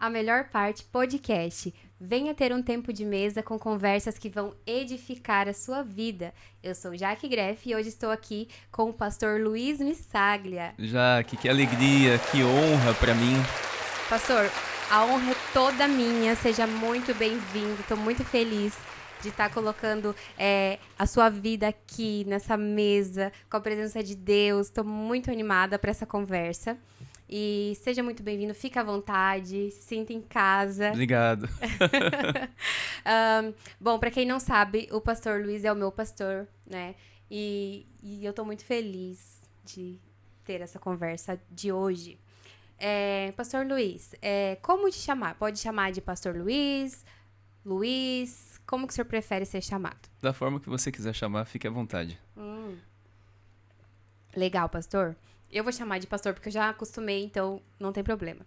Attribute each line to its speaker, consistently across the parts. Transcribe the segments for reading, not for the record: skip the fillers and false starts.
Speaker 1: a melhor parte podcast. Venha ter um tempo de mesa com conversas que vão edificar a sua vida. Eu sou Jaque Greff e hoje estou aqui com o pastor Luiz Missaglia.
Speaker 2: Jaque, que alegria, que honra para mim.
Speaker 1: Pastor, a honra é toda minha, seja muito bem-vindo, estou muito feliz de estar colocando a sua vida aqui nessa mesa, com a presença de Deus. Estou muito animada para essa conversa. E seja muito bem-vindo, fica à vontade, se sinta em casa.
Speaker 2: Obrigado.
Speaker 1: Bom, para quem não sabe, o pastor Luiz é o meu pastor, né? E eu estou muito feliz de ter essa conversa de hoje. Pastor Luiz, como te chamar? Pode chamar de pastor Luiz, como que o senhor prefere ser chamado?
Speaker 2: Da forma que você quiser chamar, fique à vontade.
Speaker 1: Legal, pastor. Eu vou chamar de pastor porque eu já acostumei, então não tem problema.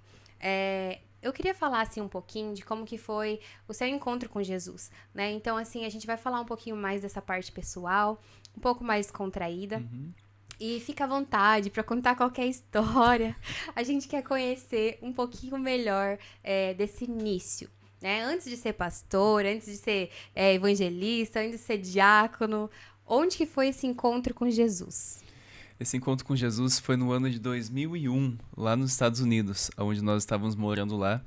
Speaker 1: Eu queria falar, assim, um pouquinho de como que foi o seu encontro com Jesus, né? Então, assim, a gente vai falar um pouquinho mais dessa parte pessoal, um pouco mais contraída. E fica à vontade para contar qualquer história. A gente quer conhecer um pouquinho melhor desse início, né? Antes de ser pastor, antes de ser evangelista, antes de ser diácono, onde que foi esse encontro com Jesus?
Speaker 2: Esse encontro com Jesus foi no ano de 2001, lá nos Estados Unidos, onde nós estávamos morando lá.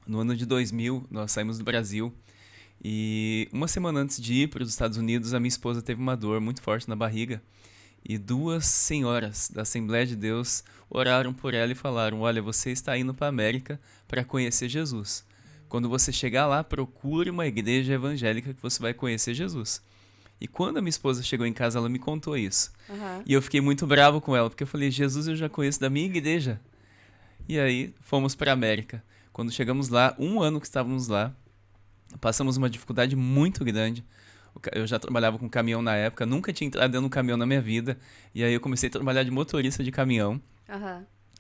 Speaker 2: No ano de 2000, nós saímos do Brasil e uma semana antes de ir para os Estados Unidos, a minha esposa teve uma dor muito forte na barriga. E duas senhoras da Assembleia de Deus oraram por ela e falaram: olha, você está indo para a América para conhecer Jesus. Quando você chegar lá, procure uma igreja evangélica que você vai conhecer Jesus. E quando a minha esposa chegou em casa, ela me contou isso. E eu fiquei muito bravo com ela, porque eu falei: Jesus eu já conheço da minha igreja. E aí fomos para a América. Quando chegamos lá, um ano que estávamos lá, passamos uma dificuldade muito grande. Eu já trabalhava com caminhão na época, nunca tinha entrado dentro de um caminhão na minha vida. E aí eu comecei a trabalhar de motorista de caminhão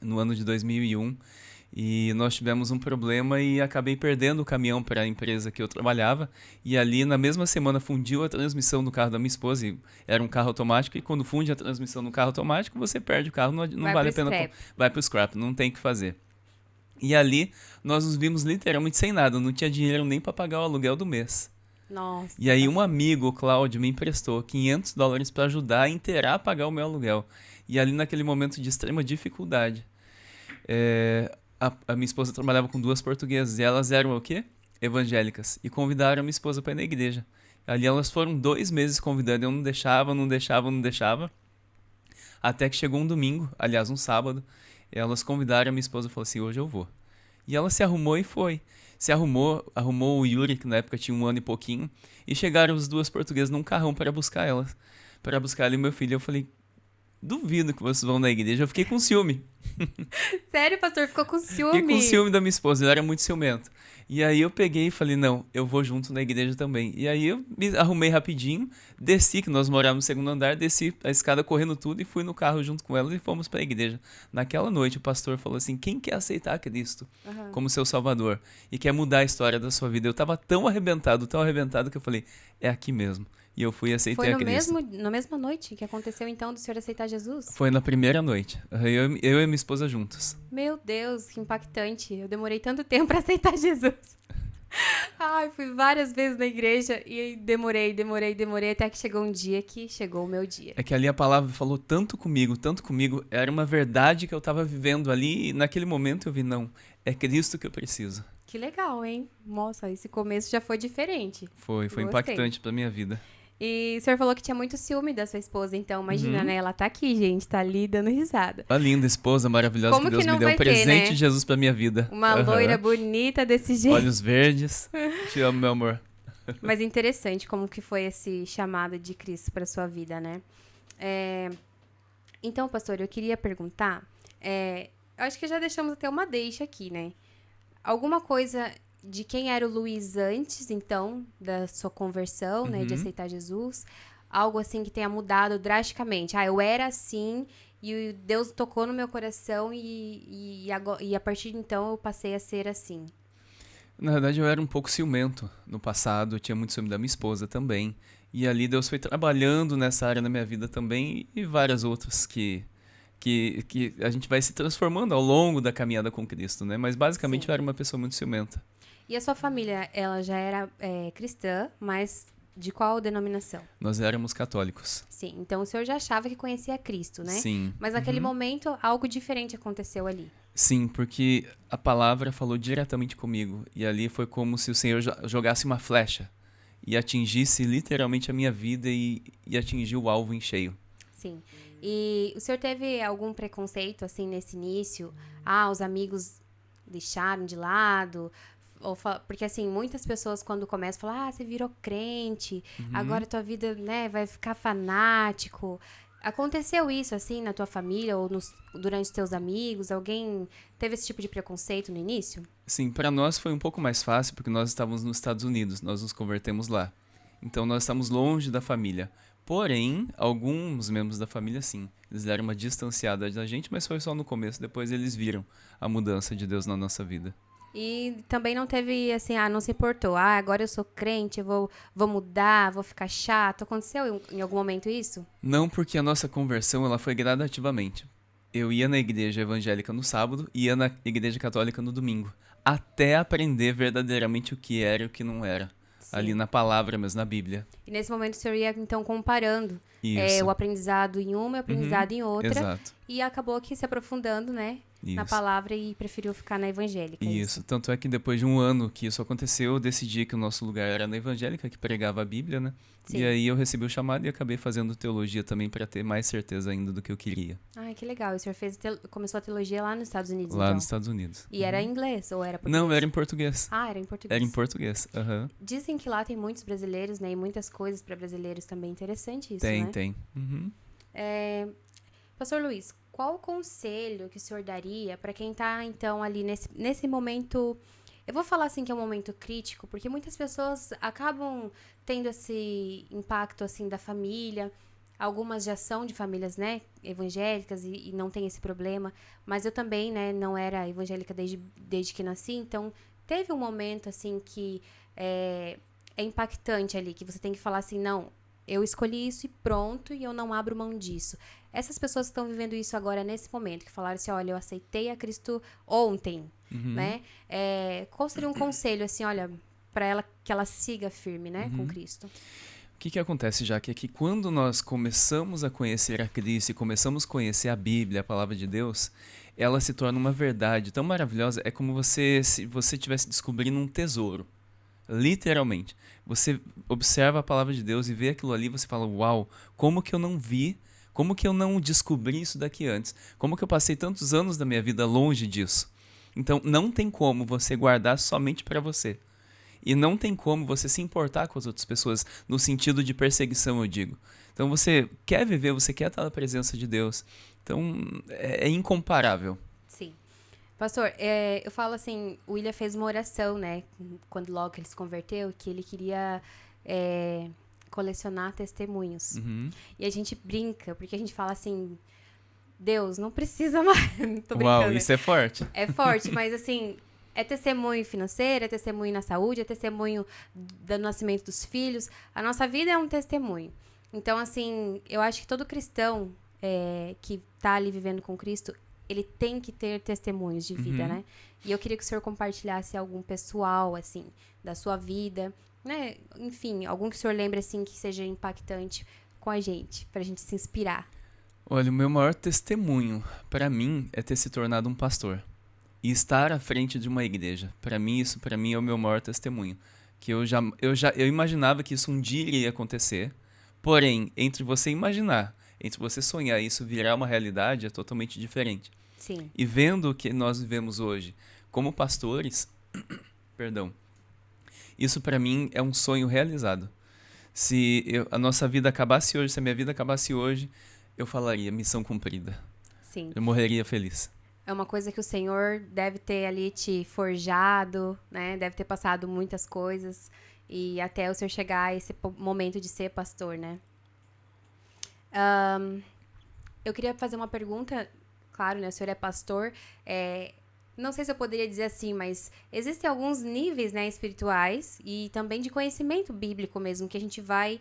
Speaker 2: no ano de 2001. E nós tivemos um problema e acabei perdendo o caminhão para a empresa que eu trabalhava. E ali, na mesma semana, fundiu a transmissão do carro da minha esposa. E era um carro automático. E quando funde a transmissão no carro automático, você perde o carro. Não vale a pena. Vai para o scrap, não tem o que fazer. E ali, nós nos vimos literalmente sem nada. Não tinha dinheiro nem para pagar o aluguel do mês.
Speaker 1: Nossa,
Speaker 2: e aí um amigo, o Cláudio, me emprestou $500 para ajudar a inteirar a pagar o meu aluguel. E ali naquele momento de extrema dificuldade, a minha esposa trabalhava com duas portuguesas e elas eram o quê? Evangélicas. E convidaram a minha esposa para ir na igreja. Ali elas foram 2 meses convidando, eu não deixava. Até que chegou um domingo, aliás um sábado, elas convidaram a minha esposa e falou assim: hoje eu vou. E ela se arrumou e foi. Arrumou o Yuri, que na época tinha 1 ano e pouquinho, e chegaram as duas portuguesas num carrão para buscar ela e meu filho. Eu falei: duvido que vocês vão na igreja. Eu fiquei com ciúme.
Speaker 1: Sério, pastor? Ficou com ciúme?
Speaker 2: Fiquei com ciúme da minha esposa, eu era muito ciumento. E aí eu peguei e falei: não, eu vou junto na igreja também. E aí eu me arrumei rapidinho, desci, que nós morávamos no 2º andar, desci a escada correndo tudo e fui no carro junto com elas e fomos para a igreja. Naquela noite o pastor falou assim: quem quer aceitar Cristo como seu salvador e quer mudar a história da sua vida? Eu tava tão arrebentado que eu falei: é aqui mesmo. E eu fui e aceitei a Cristo.
Speaker 1: Foi na mesma noite que aconteceu, então, do senhor aceitar Jesus?
Speaker 2: Foi na primeira noite. Eu e minha esposa juntos.
Speaker 1: Meu Deus, que impactante. Eu demorei tanto tempo para aceitar Jesus. Ai, fui várias vezes na igreja e demorei, até que chegou um dia que chegou o meu dia.
Speaker 2: É que ali a palavra falou tanto comigo. Era uma verdade que eu tava vivendo ali e naquele momento eu vi: não, é Cristo que eu preciso.
Speaker 1: Que legal, hein? Nossa, esse começo já foi diferente.
Speaker 2: Foi impactante pra minha vida.
Speaker 1: E o senhor falou que tinha muito ciúme da sua esposa, então imagina, né? Ela tá aqui, gente, tá ali dando risada.
Speaker 2: Uma linda esposa, maravilhosa,
Speaker 1: como
Speaker 2: que Deus
Speaker 1: que
Speaker 2: me deu um presente,
Speaker 1: né?
Speaker 2: de Jesus pra minha vida.
Speaker 1: Uma loira bonita desse jeito.
Speaker 2: Olhos verdes. Te amo, meu amor.
Speaker 1: Mas interessante como que foi esse chamado de Cristo pra sua vida, né? Então, pastor, eu queria perguntar, eu acho que já deixamos até uma deixa aqui, né? Alguma coisa de quem era o Luiz antes, então, da sua conversão, né, de aceitar Jesus, algo assim que tenha mudado drasticamente. Eu era assim e Deus tocou no meu coração e a partir de então eu passei a ser assim.
Speaker 2: Na verdade, eu era um pouco ciumento no passado, eu tinha muito ciúme da minha esposa também. E ali Deus foi trabalhando nessa área na minha vida também e várias outras que que a gente vai se transformando ao longo da caminhada com Cristo, né? Mas basicamente
Speaker 1: Sim.
Speaker 2: eu era uma pessoa muito ciumenta.
Speaker 1: E a sua família, ela já era cristã, mas de qual denominação?
Speaker 2: Nós éramos católicos.
Speaker 1: Sim, então o senhor já achava que conhecia Cristo, né?
Speaker 2: Sim.
Speaker 1: Mas naquele momento, algo diferente aconteceu ali.
Speaker 2: Sim, porque a palavra falou diretamente comigo. E ali foi como se o Senhor jogasse uma flecha e atingisse literalmente a minha vida e atingiu o alvo em cheio.
Speaker 1: Sim. E o senhor teve algum preconceito, assim, nesse início? Ah, os amigos deixaram de lado? Porque, assim, muitas pessoas, quando começam, falam, ah, você virou crente, agora tua vida, né, vai ficar fanático. Aconteceu isso, assim, na tua família ou durante os teus amigos? Alguém teve esse tipo de preconceito no início?
Speaker 2: Sim, para nós foi um pouco mais fácil porque nós estávamos nos Estados Unidos, nós nos convertemos lá. Então nós estamos longe da família. Porém, alguns membros da família, sim, eles deram uma distanciada da gente, mas foi só no começo. Depois eles viram a mudança de Deus na nossa vida.
Speaker 1: E também não teve, assim, não se importou. Ah, agora eu sou crente, eu vou mudar, vou ficar chato. Aconteceu em algum momento isso?
Speaker 2: Não, porque a nossa conversão ela foi gradativamente. Eu ia na igreja evangélica no sábado e ia na igreja católica no domingo, até aprender verdadeiramente o que era e o que não era.
Speaker 1: Sim.
Speaker 2: Ali na palavra mesmo, na Bíblia.
Speaker 1: E nesse momento o senhor ia, então, comparando
Speaker 2: Isso.
Speaker 1: o aprendizado em uma e o aprendizado em outra.
Speaker 2: Exato.
Speaker 1: E acabou aqui se aprofundando, né, na
Speaker 2: Isso.
Speaker 1: palavra e preferiu ficar na evangélica.
Speaker 2: Isso. Tanto é que depois de um ano que isso aconteceu, eu decidi que o nosso lugar era na evangélica, que pregava a Bíblia, né?
Speaker 1: Sim.
Speaker 2: E aí eu recebi o chamado e acabei fazendo teologia também para ter mais certeza ainda do que eu queria.
Speaker 1: Ai, que legal. E o senhor começou a teologia lá nos Estados Unidos,
Speaker 2: Lá
Speaker 1: então?
Speaker 2: nos Estados Unidos.
Speaker 1: E era em inglês ou era português?
Speaker 2: Não, era em português.
Speaker 1: Ah, era em português.
Speaker 2: Era em português. Aham.
Speaker 1: Dizem que lá tem muitos brasileiros, né? E muitas coisas para brasileiros também. Interessante isso,
Speaker 2: Tem,
Speaker 1: né?
Speaker 2: tem. Uhum.
Speaker 1: Pastor Luiz, qual o conselho que o senhor daria para quem tá, então, ali nesse momento... Eu vou falar, assim, que é um momento crítico, porque muitas pessoas acabam tendo esse impacto, assim, da família. Algumas já são de famílias, né, evangélicas e não tem esse problema. Mas eu também, né, não era evangélica desde que nasci. Então, teve um momento, assim, que é impactante ali, que você tem que falar assim, não, eu escolhi isso e pronto, e eu não abro mão disso. Essas pessoas que estão vivendo isso agora, nesse momento, que falaram assim, olha, eu aceitei a Cristo ontem, né? Qual seria um conselho, assim, olha, para ela, que ela siga firme, né, com Cristo?
Speaker 2: O que acontece, Jaque, é que quando nós começamos a conhecer a Cristo e começamos a conhecer a Bíblia, a Palavra de Deus, ela se torna uma verdade tão maravilhosa, é como se você estivesse descobrindo um tesouro. Literalmente. Você observa a Palavra de Deus e vê aquilo ali, você fala, uau, como que eu não vi, como que eu não descobri isso daqui antes? Como que eu passei tantos anos da minha vida longe disso? Então, não tem como você guardar somente para você. E não tem como você se importar com as outras pessoas, no sentido de perseguição, eu digo. Então, você quer viver, você quer estar na presença de Deus. Então, é incomparável.
Speaker 1: Sim. Pastor, eu falo assim, o William fez uma oração, né, quando logo ele se converteu, que ele queria colecionar testemunhos. E a gente brinca, porque a gente fala assim, Deus, não precisa mais. Tô brincando,
Speaker 2: Uau,
Speaker 1: né?
Speaker 2: isso é forte.
Speaker 1: É forte, mas assim, é testemunho financeiro, é testemunho na saúde, é testemunho do nascimento dos filhos. A nossa vida é um testemunho. Então, assim, eu acho que todo cristão que tá ali vivendo com Cristo, ele tem que ter testemunhos de vida, né? E eu queria que o senhor compartilhasse algum pessoal, assim, da sua vida, né? Enfim, algum que o senhor lembre, assim, que seja impactante com a gente, pra gente se inspirar.
Speaker 2: Olha, o meu maior testemunho, para mim, é ter se tornado um pastor. E estar à frente de uma igreja. Para mim, isso para mim é o meu maior testemunho. Que eu imaginava que isso um dia iria acontecer. Porém, entre você imaginar, entre você sonhar e isso virar uma realidade, é totalmente diferente.
Speaker 1: Sim.
Speaker 2: E vendo o que nós vivemos hoje como pastores, perdão, isso para mim é um sonho realizado. Se a nossa vida acabasse hoje, se a minha vida acabasse hoje, eu falaria missão cumprida.
Speaker 1: Sim.
Speaker 2: Eu morreria feliz.
Speaker 1: É uma coisa que o Senhor deve ter ali te forjado, né? Deve ter passado muitas coisas e até o Senhor chegar a esse momento de ser pastor, né? Eu queria fazer uma pergunta, claro, né? O senhor é pastor, não sei se eu poderia dizer assim, mas existem alguns níveis, né, espirituais e também de conhecimento bíblico mesmo, que a gente vai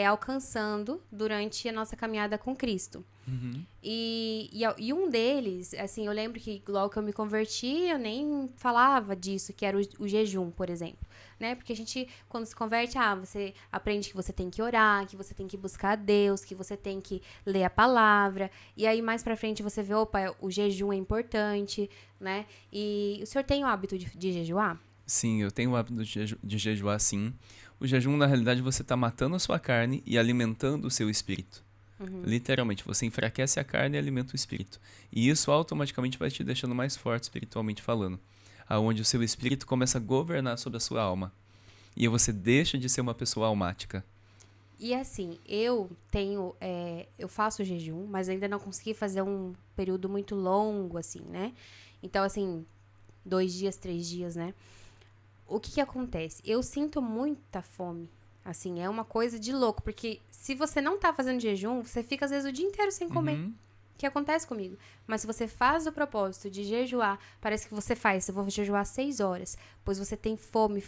Speaker 1: alcançando durante a nossa caminhada com Cristo.
Speaker 2: Uhum.
Speaker 1: E um deles, assim, eu lembro que logo que eu me converti, eu nem falava disso, que era o jejum, por exemplo. Né? Porque a gente, quando se converte, você aprende que você tem que orar, que você tem que buscar a Deus, que você tem que ler a palavra. E aí, mais pra frente, você vê, opa, o jejum é importante, né? E o senhor tem o hábito de jejuar?
Speaker 2: Sim, eu tenho o hábito de jejuar, sim. O jejum, na realidade, você está matando a sua carne e alimentando o seu espírito. Literalmente, você enfraquece a carne e alimenta o espírito. E isso automaticamente vai te deixando mais forte espiritualmente falando. Aonde o seu espírito começa a governar sobre a sua alma. E aí você deixa de ser uma pessoa almática.
Speaker 1: E assim, eu faço jejum, mas ainda não consegui fazer um período muito longo, assim, né? Então, assim, 2 dias, 3 dias, né? O que acontece? Eu sinto muita fome. Assim, é uma coisa de louco, porque se você não tá fazendo jejum, você fica às vezes o dia inteiro sem comer.
Speaker 2: Uhum.
Speaker 1: Que acontece comigo. Mas se você faz o propósito de jejuar, parece que você faz, eu vou jejuar 6 horas, pois você tem fome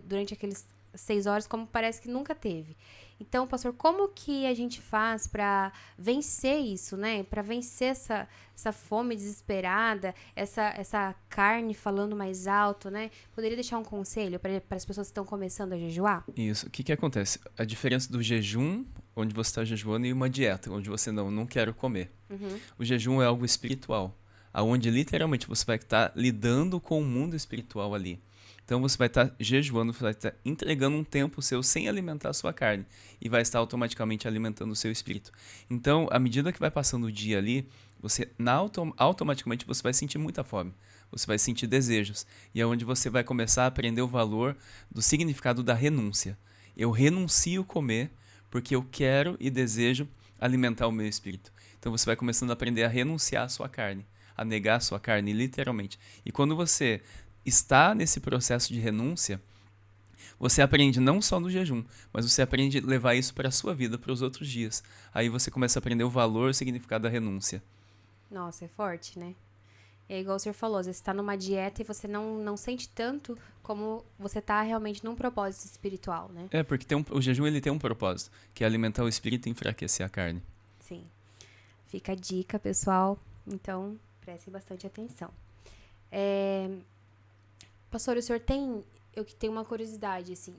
Speaker 1: durante aqueles 6 horas, como parece que nunca teve. Então, pastor, como que a gente faz para vencer isso, né? Para vencer essa fome desesperada, essa carne falando mais alto, né? Poderia deixar um conselho para as pessoas que estão começando a jejuar?
Speaker 2: Isso. O que acontece? A diferença do jejum, onde você está jejuando, e uma dieta, onde você não quero comer. O jejum é algo espiritual, aonde literalmente você vai estar lidando com o mundo espiritual ali. Então você vai estar jejuando, você vai estar entregando um tempo seu sem alimentar a sua carne e vai estar automaticamente alimentando o seu espírito. Então, à medida que vai passando o dia ali, automaticamente você vai sentir muita fome. Você vai sentir desejos. E é onde você vai começar a aprender o valor do significado da renúncia. Eu renuncio comer porque eu quero e desejo alimentar o meu espírito. Então você vai começando a aprender a renunciar à sua carne, a negar a sua carne, literalmente. E quando você está nesse processo de renúncia, você aprende não só no jejum, mas você aprende a levar isso para a sua vida, para os outros dias. Aí você começa a aprender o valor e o significado da renúncia.
Speaker 1: Nossa, é forte, né? É igual o senhor falou, às vezes você tá numa dieta e você não sente tanto como você tá realmente num propósito espiritual, né?
Speaker 2: É, porque o jejum ele tem um propósito, que é alimentar o espírito e enfraquecer a carne.
Speaker 1: Sim. Fica a dica, pessoal. Então, prestem bastante atenção. Pastor, o senhor tem... Eu que tenho uma curiosidade, assim.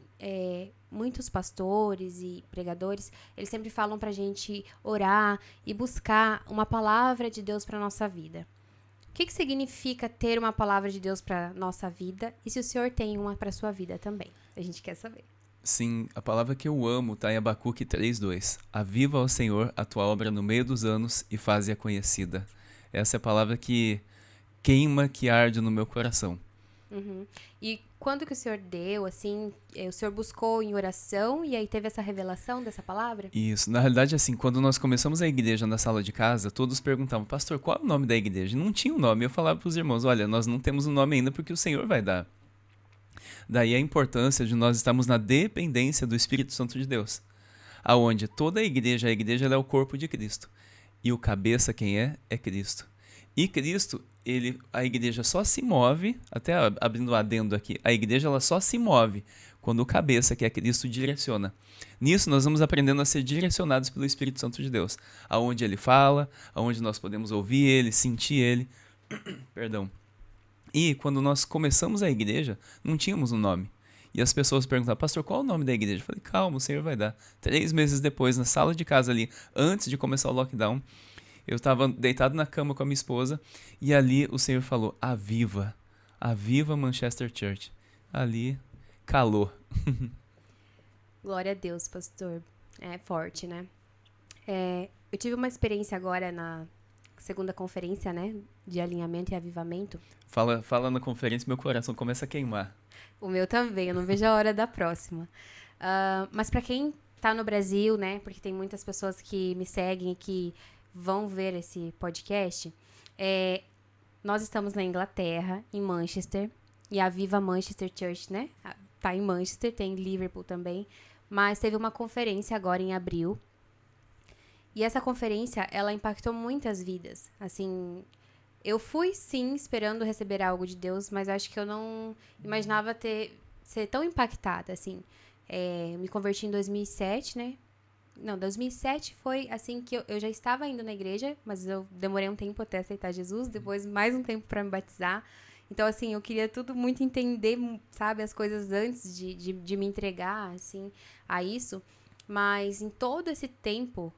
Speaker 1: Muitos pastores e pregadores, eles sempre falam pra gente orar e buscar uma palavra de Deus pra nossa vida. O que significa ter uma palavra de Deus pra nossa vida? E se o senhor tem uma pra sua vida também? A gente quer saber.
Speaker 2: Sim, a palavra que eu amo está em Abacuque 3:2. Aviva, ó Senhor, a tua obra no meio dos anos e faze-a conhecida. Essa é a palavra que queima, que arde no meu coração.
Speaker 1: E quando que o senhor deu, assim, o senhor buscou em oração e aí teve essa revelação dessa palavra?
Speaker 2: Isso, na realidade, assim, quando nós começamos a igreja na sala de casa, todos perguntavam, pastor, qual é o nome da igreja? Não tinha um nome. Eu falava para os irmãos, olha, nós não temos um nome ainda porque o Senhor vai dar. Daí a importância de nós estarmos na dependência do Espírito Santo de Deus, aonde toda a igreja ela é o corpo de Cristo. E o cabeça quem é? É Cristo. E Cristo, a igreja só se move, até abrindo o adendo aqui, a igreja ela só se move quando o cabeça, que é Cristo, direciona. Nisso nós vamos aprendendo a ser direcionados pelo Espírito Santo de Deus, aonde ele fala, aonde nós podemos ouvir ele, sentir ele. Perdão. E quando nós começamos a igreja, não tínhamos um nome. E as pessoas perguntavam, pastor, qual é o nome da igreja? Eu falei, calma, o Senhor vai dar. 3 meses depois, na sala de casa ali, antes de começar o lockdown, eu estava deitado na cama com a minha esposa e ali o Senhor falou, aviva Manchester Church. Ali, calou.
Speaker 1: Glória a Deus, pastor. É forte, né? Eu tive uma experiência agora na segunda conferência, né? De alinhamento e avivamento.
Speaker 2: Fala na conferência, meu coração começa a queimar.
Speaker 1: O meu também, eu não vejo a hora da próxima. Mas para quem tá no Brasil, né? Porque tem muitas pessoas que me seguem e que vão ver esse podcast. Nós estamos na Inglaterra, em Manchester. E a Viva Manchester Church, né? Tá em Manchester, tem em Liverpool também. Mas teve uma conferência agora em abril. E essa conferência, ela impactou muitas vidas. Assim, eu fui, sim, esperando receber algo de Deus, mas acho que eu não imaginava ser tão impactada, assim. Me converti em 2007, né? Não, 2007 foi assim que eu já estava indo na igreja, mas eu demorei um tempo até aceitar Jesus, depois mais um tempo para me batizar. Então, assim, eu queria tudo muito entender, sabe, as coisas antes de me entregar, assim, a isso. Mas em todo esse tempo,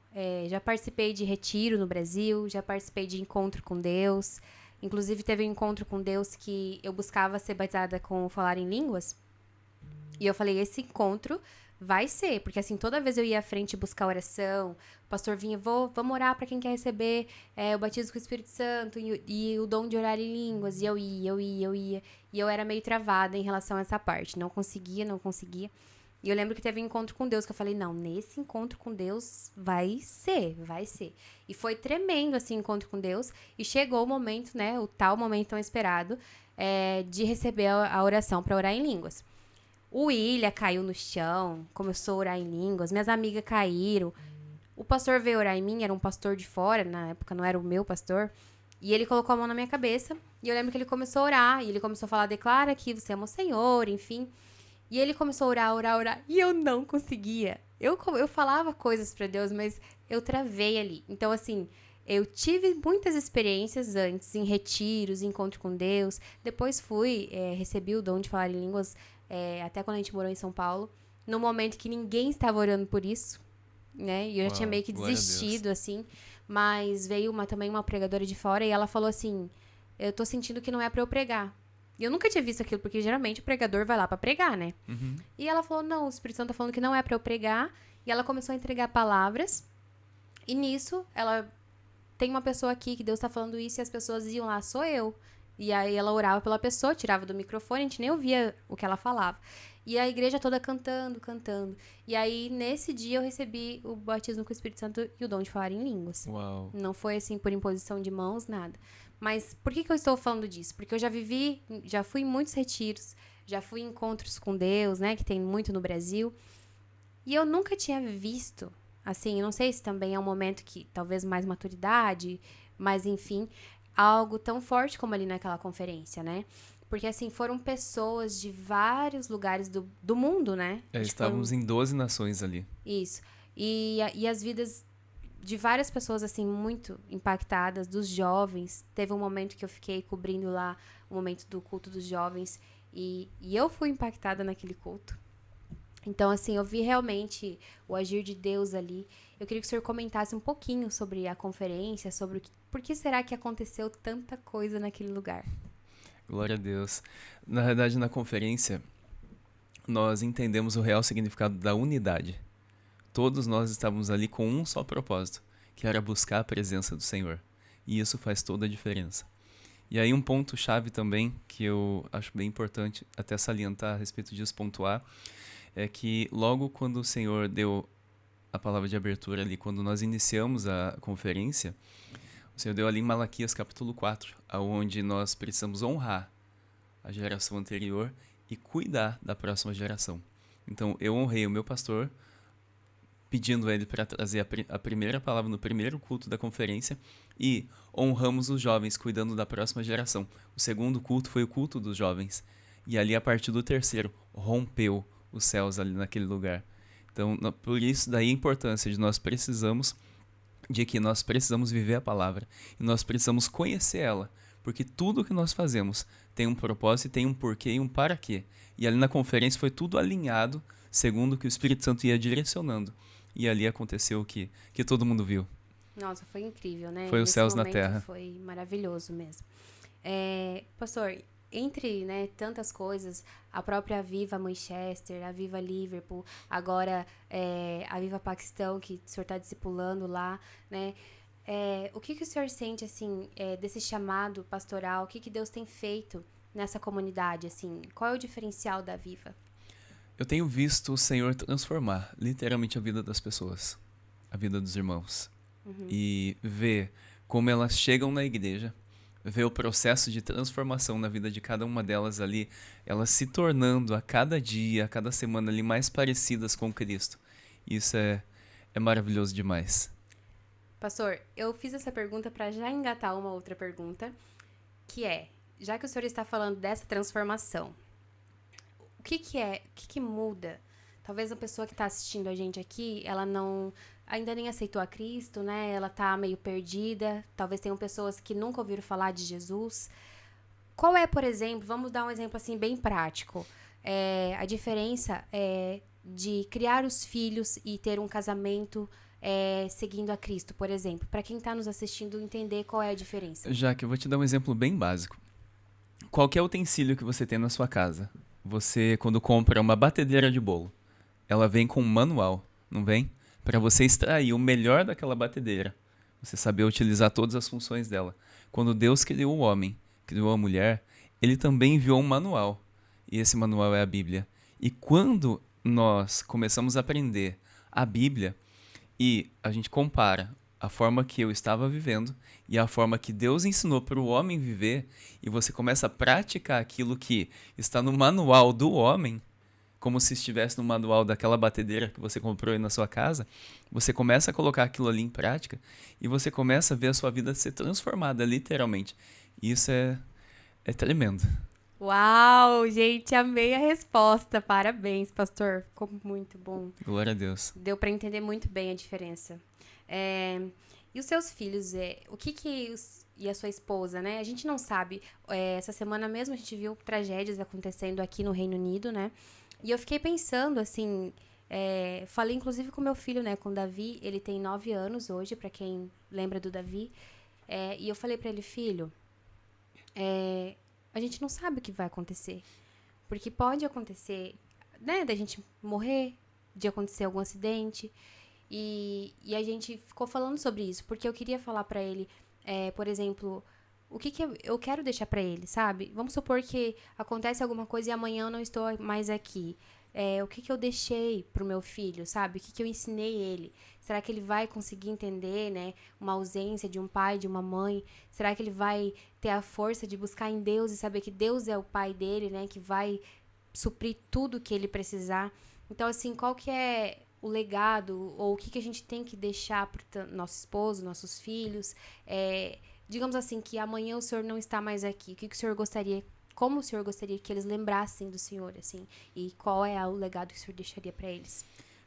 Speaker 1: já participei de retiro no Brasil, já participei de encontro com Deus. Inclusive, teve um encontro com Deus que eu buscava ser batizada com falar em línguas. E eu falei, esse encontro vai ser, porque assim, toda vez eu ia à frente buscar oração, o pastor vinha, vamos orar para quem quer receber o batismo com o Espírito Santo e o dom de orar em línguas, e eu ia, e eu era meio travada em relação a essa parte, não conseguia. E eu lembro que teve um encontro com Deus, que eu falei, não, nesse encontro com Deus vai ser. E foi tremendo, assim, o encontro com Deus, e chegou o momento, né, o tal momento tão esperado, de receber a oração para orar em línguas. O William caiu no chão, começou a orar em línguas, minhas amigas caíram. O pastor veio orar em mim, era um pastor de fora, na época não era o meu pastor. E ele colocou a mão na minha cabeça, e eu lembro que ele começou a orar, e ele começou a falar, declara que você ama o Senhor, enfim. E ele começou a orar, e eu não conseguia. Eu falava coisas pra Deus, mas eu travei ali. Então, assim, eu tive muitas experiências antes, em retiros, em encontro com Deus. Depois recebi o dom de falar em línguas, até quando a gente morou em São Paulo. No momento que ninguém estava orando por isso, né? E eu já tinha meio que desistido, assim. Mas veio também uma pregadora de fora e ela falou assim, eu tô sentindo que não é pra eu pregar. E eu nunca tinha visto aquilo, porque geralmente o pregador vai lá pra pregar, né?
Speaker 2: Uhum.
Speaker 1: E ela falou, não, o Espírito Santo tá falando que não é pra eu pregar. E ela começou a entregar palavras. E nisso, tem uma pessoa aqui que Deus tá falando isso, e as pessoas iam lá, sou eu. E aí ela orava pela pessoa, tirava do microfone, a gente nem ouvia o que ela falava. E a igreja toda cantando. E aí, nesse dia, eu recebi o batismo com o Espírito Santo e o dom de falar em línguas.
Speaker 2: Uau.
Speaker 1: Não foi assim por imposição de mãos, nada. Mas por que eu estou falando disso? Porque eu já fui em muitos retiros, já fui em encontros com Deus, né, que tem muito no Brasil. E eu nunca tinha visto, assim, eu não sei se também é um momento que talvez mais maturidade, mas enfim, algo tão forte como ali naquela conferência, né? Porque, assim, foram pessoas de vários lugares do mundo, né?
Speaker 2: Estávamos em 12 nações ali.
Speaker 1: Isso. E as vidas de várias pessoas, assim, muito impactadas, dos jovens. Teve um momento que eu fiquei cobrindo lá o momento do culto dos jovens. E eu fui impactada naquele culto. Então, assim, eu vi realmente o agir de Deus ali. Eu queria que o senhor comentasse um pouquinho sobre a conferência, sobre por que será que aconteceu tanta coisa naquele lugar.
Speaker 2: Glória a Deus. Na verdade, na conferência, nós entendemos o real significado da unidade. Todos nós estávamos ali com um só propósito, que era buscar a presença do Senhor. E isso faz toda a diferença. E aí um ponto-chave também, que eu acho bem importante até salientar a respeito disso, pontuar, é que logo quando o Senhor deu a palavra de abertura ali, quando nós iniciamos a conferência, o Senhor deu ali em Malaquias capítulo 4, onde nós precisamos honrar a geração anterior e cuidar da próxima geração. Então, eu honrei o meu pastor, pedindo a ele para trazer a primeira palavra no primeiro culto da conferência, e honramos os jovens, cuidando da próxima geração. O segundo culto foi o culto dos jovens. E ali, a partir do terceiro, rompeu os céus ali naquele lugar. Então, por isso daí a importância de nós precisamos viver a palavra. E nós precisamos conhecer ela. Porque tudo que nós fazemos tem um propósito, tem um porquê e um para quê. E ali na conferência foi tudo alinhado, segundo o que o Espírito Santo ia direcionando. E ali aconteceu o que todo mundo viu.
Speaker 1: Nossa, foi incrível, né?
Speaker 2: Foi os céus na terra.
Speaker 1: Foi maravilhoso mesmo. Pastor, entre, né, tantas coisas, a própria Viva Manchester, a Viva Liverpool, agora a Viva Paquistão, que o senhor está discipulando lá, né? O que o senhor sente, assim, desse chamado pastoral? O que Deus tem feito nessa comunidade, assim? Qual é o diferencial da Viva?
Speaker 2: Eu tenho visto o Senhor transformar literalmente a vida das pessoas, a vida dos irmãos. Uhum. E ver como elas chegam na igreja, ver o processo de transformação na vida de cada uma delas ali, elas se tornando a cada dia, a cada semana ali mais parecidas com Cristo. Isso é maravilhoso demais.
Speaker 1: Pastor, eu fiz essa pergunta para já engatar uma outra pergunta, que já que o senhor está falando dessa transformação, o que muda? Talvez a pessoa que está assistindo a gente aqui, ela não ainda nem aceitou a Cristo, né? Ela tá meio perdida. Talvez tenham pessoas que nunca ouviram falar de Jesus. Qual é, por exemplo, vamos dar um exemplo assim bem prático. A diferença de criar os filhos e ter um casamento seguindo a Cristo, por exemplo. Para quem está nos assistindo entender qual é a diferença.
Speaker 2: Jaque, eu vou te dar um exemplo bem básico. Qualquer utensílio que você tem na sua casa, você, quando compra uma batedeira de bolo, ela vem com um manual, não vem? Para você extrair o melhor daquela batedeira, você saber utilizar todas as funções dela. Quando Deus criou o homem, criou a mulher, ele também enviou um manual. E esse manual é a Bíblia. E quando nós começamos a aprender a Bíblia e a gente compara a forma que eu estava vivendo e a forma que Deus ensinou para o homem viver, e você começa a praticar aquilo que está no manual do homem, como se estivesse no manual daquela batedeira que você comprou aí na sua casa, você começa a colocar aquilo ali em prática e você começa a ver a sua vida ser transformada, literalmente. E isso é tremendo.
Speaker 1: Uau, gente, amei a resposta. Parabéns, pastor. Ficou muito bom.
Speaker 2: Glória a Deus.
Speaker 1: Deu para entender muito bem a diferença. E os seus filhos, e a sua esposa, né? A gente não sabe. Essa semana mesmo a gente viu tragédias acontecendo aqui no Reino Unido, né? E eu fiquei pensando, assim, falei inclusive com meu filho, né? Com o Davi, ele tem 9 anos hoje, para quem lembra do Davi. E eu falei para ele, filho, a gente não sabe o que vai acontecer. Porque pode acontecer, né? Da gente morrer, de acontecer algum acidente. E a gente ficou falando sobre isso, porque eu queria falar pra ele, por exemplo, o que eu quero deixar pra ele, sabe? Vamos supor que acontece alguma coisa e amanhã eu não estou mais aqui. O que eu deixei pro meu filho, sabe? O que eu ensinei ele? Será que ele vai conseguir entender, né? Uma ausência de um pai, de uma mãe? Será que ele vai ter a força de buscar em Deus e saber que Deus é o pai dele, né? Que vai suprir tudo que ele precisar? Então, assim, qual que é o legado, ou o que a gente tem que deixar para nosso esposo, nossos filhos, digamos assim, que amanhã o senhor não está mais aqui, o que o senhor gostaria, como o senhor gostaria que eles lembrassem do senhor, assim, e qual é o legado que o senhor deixaria para eles?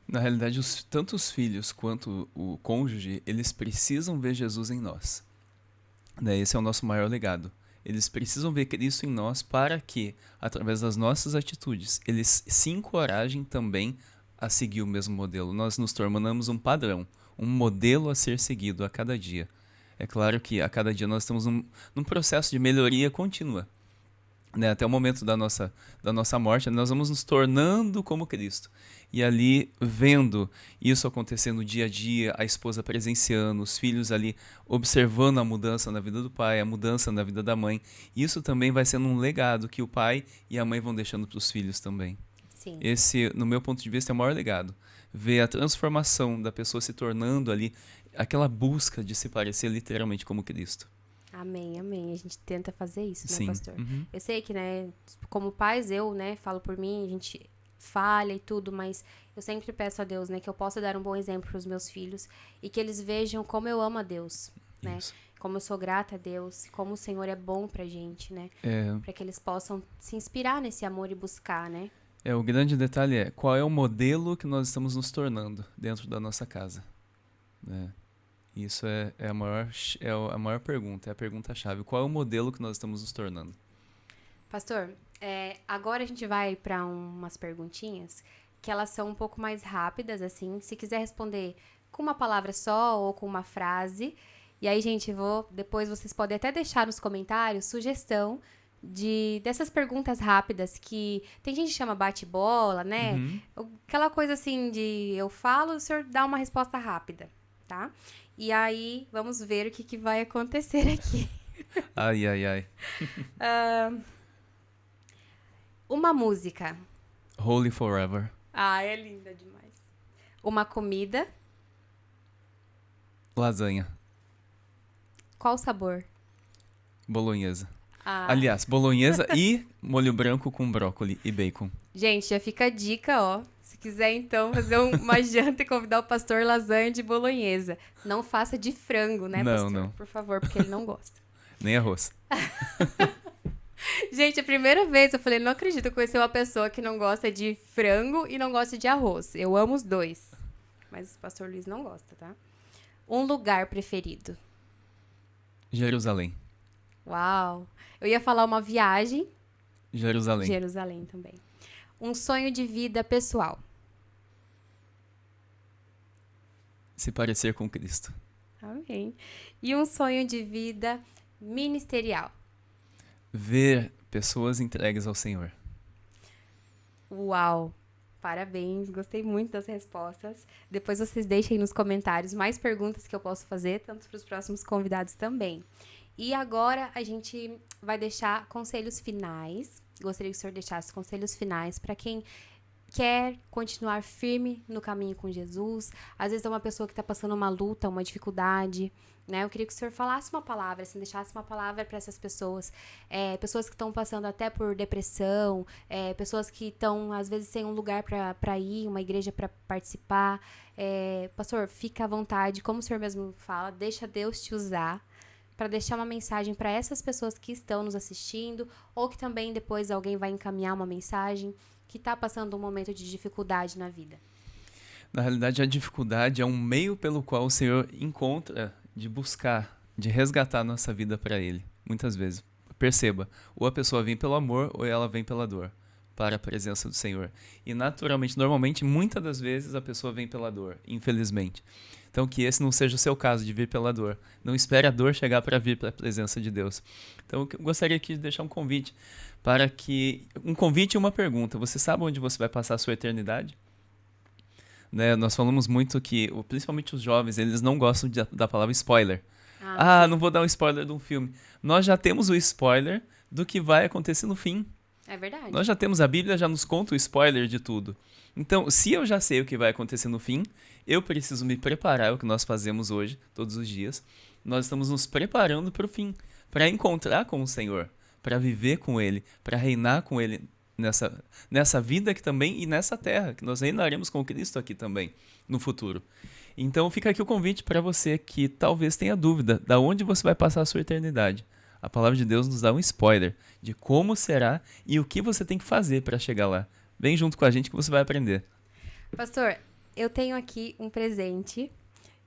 Speaker 2: Na realidade, tanto os filhos quanto o cônjuge, eles precisam ver Jesus em nós. Né? Esse é o nosso maior legado. Eles precisam ver Cristo em nós para que, através das nossas atitudes, eles se encorajem também a seguir o mesmo modelo. Nós nos tornamos um padrão, um modelo a ser seguido a cada dia. É claro que a cada dia nós estamos num processo de melhoria contínua. Né? Até o momento da nossa morte, nós vamos nos tornando como Cristo. E ali, vendo isso acontecer no dia a dia, a esposa presenciando, os filhos ali observando a mudança na vida do pai, a mudança na vida da mãe, isso também vai sendo um legado que o pai e a mãe vão deixando para os filhos também.
Speaker 1: Sim.
Speaker 2: Esse, no meu ponto de vista, é o maior legado. Ver a transformação da pessoa se tornando ali, aquela busca de se parecer literalmente como Cristo.
Speaker 1: Amém, amém. A gente tenta fazer isso, né,
Speaker 2: Sim.
Speaker 1: pastor?
Speaker 2: Uhum.
Speaker 1: Eu sei que, né, como pais, eu, né, falo por mim, a gente falha e tudo, mas eu sempre peço a Deus, né, que eu possa dar um bom exemplo para os meus filhos e que eles vejam como eu amo a Deus, né?
Speaker 2: Isso.
Speaker 1: Como eu sou grata a Deus, como o Senhor é bom pra gente, né? Para que eles possam se inspirar nesse amor e buscar, né?
Speaker 2: O grande detalhe é qual é o modelo que nós estamos nos tornando dentro da nossa casa. Né? Isso é a maior pergunta, é a pergunta-chave. Qual é o modelo que nós estamos nos tornando?
Speaker 1: Pastor, agora a gente vai para umas perguntinhas que elas são um pouco mais rápidas, assim. Se quiser responder com uma palavra só ou com uma frase. E aí, gente, depois vocês podem até deixar nos comentários sugestão dessas perguntas rápidas que tem gente que chama bate-bola, né?
Speaker 2: Uhum.
Speaker 1: Aquela coisa assim de eu falo, o senhor dá uma resposta rápida, tá? E aí, vamos ver o que vai acontecer aqui.
Speaker 2: Ai, ai, ai.
Speaker 1: Uma música.
Speaker 2: Holy Forever.
Speaker 1: Ah, é linda demais. Uma comida.
Speaker 2: Lasanha.
Speaker 1: Qual sabor?
Speaker 2: Bolonhesa.
Speaker 1: Ah.
Speaker 2: Aliás, bolonhesa e molho branco com brócoli e bacon.
Speaker 1: Gente, já fica a dica, ó. Se quiser, então, fazer uma janta e convidar o pastor lasanha de bolonhesa. Não faça de frango, né,
Speaker 2: Não,
Speaker 1: pastor?
Speaker 2: não.
Speaker 1: Por favor, porque ele não gosta.
Speaker 2: Nem arroz.
Speaker 1: Gente, a primeira vez eu falei, não acredito que eu conheci uma pessoa que não gosta de frango e não gosta de arroz. Eu amo os dois. mas o pastor Luiz não gosta, tá? Um lugar preferido.
Speaker 2: Jerusalém.
Speaker 1: Uau! Eu ia falar uma viagem.
Speaker 2: Jerusalém.
Speaker 1: Jerusalém também. Um sonho de vida pessoal.
Speaker 2: Se parecer com Cristo.
Speaker 1: Amém. E um sonho de vida ministerial.
Speaker 2: Ver pessoas entregues ao Senhor.
Speaker 1: Uau! Parabéns, gostei muito das respostas. Depois vocês deixem nos comentários mais perguntas que eu posso fazer, tanto para os próximos convidados também. E agora a gente vai deixar conselhos finais. Gostaria que o senhor deixasse conselhos finais para quem quer continuar firme no caminho com Jesus. Às vezes é uma pessoa que está passando uma luta, uma dificuldade, né? Eu queria que o senhor falasse uma palavra, assim, deixasse uma palavra para essas pessoas. Pessoas que estão passando até por depressão, pessoas que estão, às vezes, sem um lugar para ir, uma igreja para participar. Pastor, fica à vontade, como o senhor mesmo fala, deixa Deus te usar para deixar uma mensagem para essas pessoas que estão nos assistindo, ou que também depois alguém vai encaminhar uma mensagem, que está passando um momento de dificuldade na vida.
Speaker 2: Na realidade, a dificuldade é um meio pelo qual o Senhor encontra de buscar, de resgatar a nossa vida para Ele. Muitas vezes. Perceba, ou a pessoa vem pelo amor, ou ela vem pela dor, para a presença do Senhor. E naturalmente, normalmente, muitas das vezes, a pessoa vem pela dor, infelizmente. Então, que esse não seja o seu caso de vir pela dor. Não espere a dor chegar para vir para a presença de Deus. Então, eu gostaria aqui de deixar um convite um convite e uma pergunta. Você sabe onde você vai passar a sua eternidade? Né? Nós falamos muito que, principalmente os jovens, eles não gostam da palavra spoiler. Não vou dar um spoiler de um filme. Nós já temos o spoiler do que vai acontecer no fim.
Speaker 1: É verdade.
Speaker 2: Nós já temos, a Bíblia já nos conta o spoiler de tudo. Então, se eu já sei o que vai acontecer no fim, eu preciso me preparar, é o que nós fazemos hoje, todos os dias. Nós estamos nos preparando para o fim, para encontrar com o Senhor, para viver com Ele, para reinar com Ele nessa vida aqui também e nessa terra, que nós reinaremos com Cristo aqui também, no futuro. Então, fica aqui o convite para você que talvez tenha dúvida de onde você vai passar a sua eternidade. A palavra de Deus nos dá um spoiler de como será e o que você tem que fazer para chegar lá. Vem junto com a gente que você vai aprender.
Speaker 1: Pastor, eu tenho aqui um presente,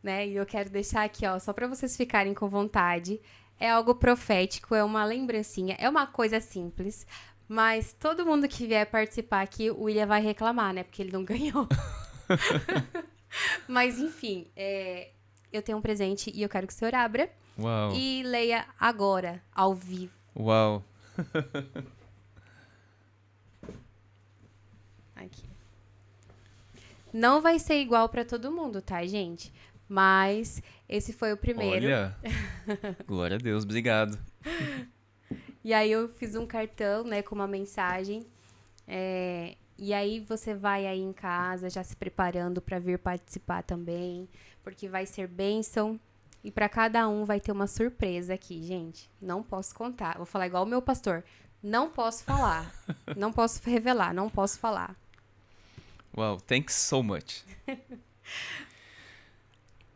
Speaker 1: né? E eu quero deixar aqui, ó, só para vocês ficarem com vontade. É algo profético, é uma lembrancinha, é uma coisa simples, mas todo mundo que vier participar aqui, o William vai reclamar, né? Porque ele não ganhou. Mas, enfim, eu tenho um presente e eu quero que o senhor abra.
Speaker 2: Uau.
Speaker 1: E leia agora, ao vivo.
Speaker 2: Uau.
Speaker 1: Aqui. Não vai ser igual para todo mundo, tá, gente? Mas esse foi o primeiro.
Speaker 2: Olha, glória a Deus, obrigado.
Speaker 1: E aí eu fiz um cartão, né, com uma mensagem. E aí você vai aí em casa já se preparando para vir participar também, porque vai ser bênção. E para cada um vai ter uma surpresa aqui, gente. Não posso contar. Vou falar igual o meu pastor. Não posso falar. Não posso revelar. Não posso falar.
Speaker 2: Wow, thanks so much.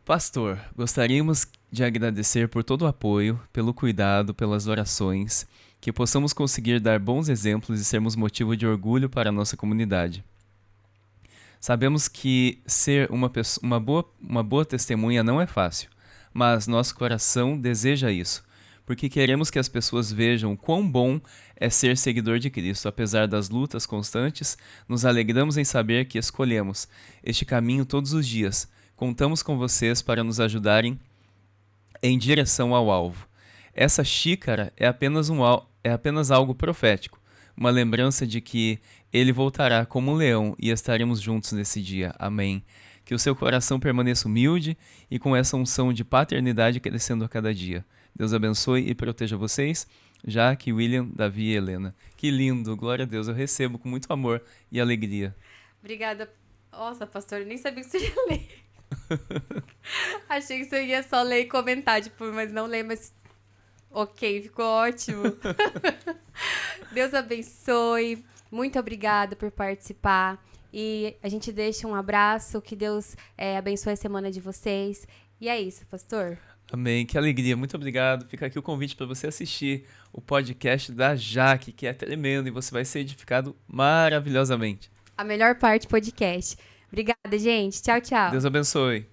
Speaker 2: Pastor, gostaríamos de agradecer por todo o apoio, pelo cuidado, pelas orações, que possamos conseguir dar bons exemplos e sermos motivo de orgulho para a nossa comunidade. Sabemos que ser uma boa testemunha não é fácil, mas nosso coração deseja isso, porque queremos que as pessoas vejam quão bom é ser seguidor de Cristo. Apesar das lutas constantes, nos alegramos em saber que escolhemos este caminho todos os dias. Contamos com vocês para nos ajudarem em direção ao alvo. Essa xícara é apenas algo profético, uma lembrança de que ele voltará como um leão e estaremos juntos nesse dia. Amém. Que o seu coração permaneça humilde e com essa unção de paternidade crescendo a cada dia. Deus abençoe e proteja vocês, Jaque, William, Davi e Helena. Que lindo, glória a Deus, eu recebo com muito amor e alegria.
Speaker 1: Obrigada. Nossa, pastor, eu nem sabia que você ia ler. Achei que você ia só ler e comentar, mas não ler, mas ok, ficou ótimo. Deus abençoe, muito obrigada por participar. E a gente deixa um abraço, que Deus abençoe a semana de vocês. E é isso, pastor.
Speaker 2: Amém, que alegria, muito obrigado. Fica aqui o convite para você assistir o podcast da Jaque, que é tremendo e você vai ser edificado maravilhosamente.
Speaker 1: A melhor parte, podcast. Obrigada, gente. Tchau, tchau.
Speaker 2: Deus abençoe.